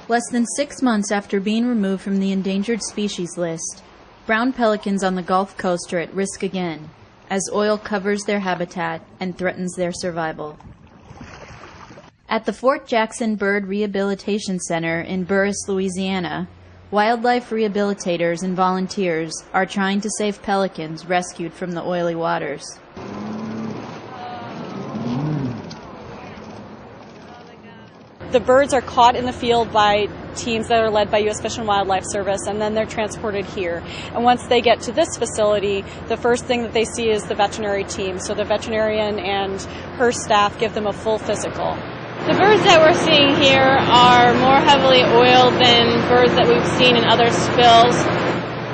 Less than 6 months after being removed from the endangered species list, brown pelicans on the Gulf Coast are at risk again, as oil covers their habitat and threatens their survival. At the Fort Jackson Bird Rehabilitation Center in Burris, Louisiana, wildlife rehabilitators and volunteers are trying to save pelicans rescued from the oily waters. The birds are caught in the field by teams that are led by U.S. Fish and Wildlife Service, and then they're transported here. And once they get to this facility, the first thing that they see is the veterinary team. So the veterinarian and her staff give them a full physical. The birds that we're seeing here are more heavily oiled than birds that we've seen in other spills.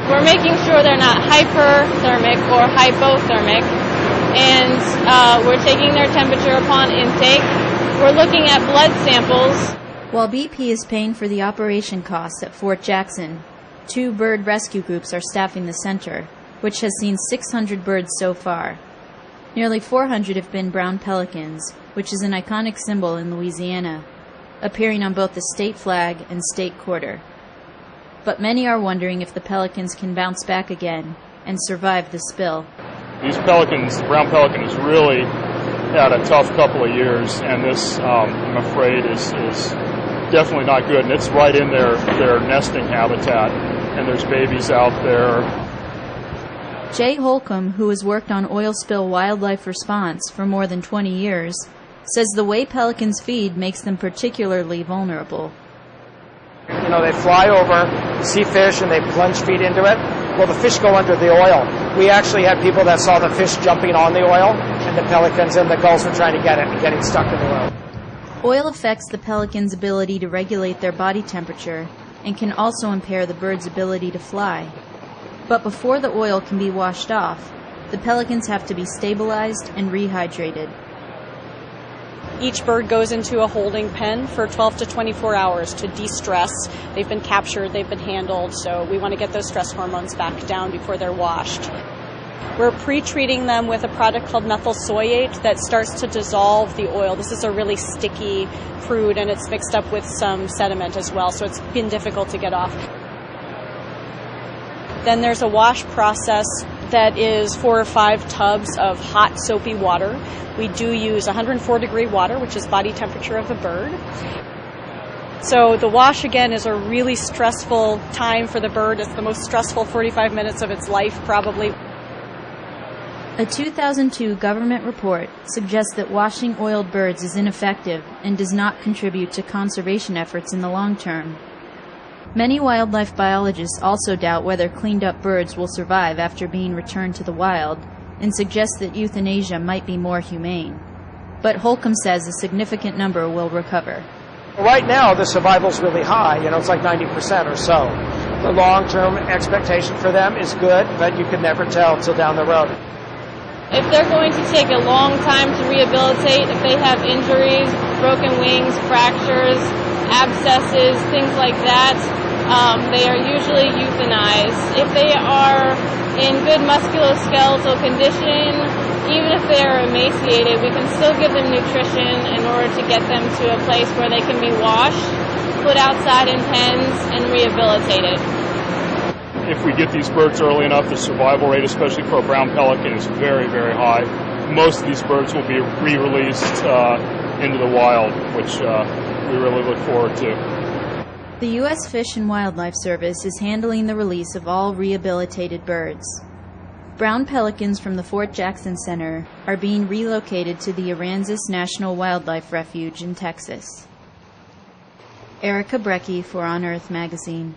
We're making sure they're not hyperthermic or hypothermic, and we're taking their temperature upon intake. We're looking at blood samples. While BP is paying for the operation costs at Fort Jackson, 2 bird rescue groups are staffing the center, which has seen 600 birds so far. Nearly 400 have been brown pelicans, which is an iconic symbol in Louisiana, appearing on both the state flag and state quarter. But many are wondering if the pelicans can bounce back again and survive the spill. These pelicans, the brown pelican, has really had a tough couple of years, and this, I'm afraid, is definitely not good. And it's right in their nesting habitat, and there's babies out there. Jay Holcomb, who has worked on oil spill wildlife response for more than 20 years, says the way pelicans feed makes them particularly vulnerable. You know, they fly over, see fish, and they plunge feet into it. Well, the fish go under the oil. We actually had people that saw the fish jumping on the oil, and the pelicans and the gulls were trying to get it and getting stuck in the oil. Oil affects the pelican's ability to regulate their body temperature and can also impair the bird's ability to fly. But before the oil can be washed off, the pelicans have to be stabilized and rehydrated. Each bird goes into a holding pen for 12 to 24 hours to de-stress. They've been captured, they've been handled, so we want to get those stress hormones back down before they're washed. We're pre-treating them with a product called methyl soyate that starts to dissolve the oil. This is a really sticky crude, and it's mixed up with some sediment as well, so it's been difficult to get off. Then there's a wash process that is 4 or 5 tubs of hot soapy water. We do use 104-degree water, which is body temperature of the bird. So the wash, again, is a really stressful time for the bird. It's the most stressful 45 minutes of its life, probably. A 2002 government report suggests that washing oiled birds is ineffective and does not contribute to conservation efforts in the long term. Many wildlife biologists also doubt whether cleaned-up birds will survive after being returned to the wild and suggest that euthanasia might be more humane. But Holcomb says a significant number will recover. Right now, the survival's really high. You know, it's like 90% or so. The long-term expectation for them is good, but you can never tell until down the road. If they're going to take a long time to rehabilitate, if they have injuries, broken wings, fractures, abscesses, things like that, they are usually euthanized. If they are in good musculoskeletal condition, even if they are emaciated, we can still give them nutrition in order to get them to a place where they can be washed, put outside in pens, and rehabilitated. If we get these birds early enough, the survival rate, especially for a brown pelican, is very, very high. Most of these birds will be re-released into the wild, which we really look forward to. The U.S. Fish and Wildlife Service is handling the release of all rehabilitated birds. Brown pelicans from the Fort Jackson Center are being relocated to the Aransas National Wildlife Refuge in Texas. Erica Brecky for On Earth magazine.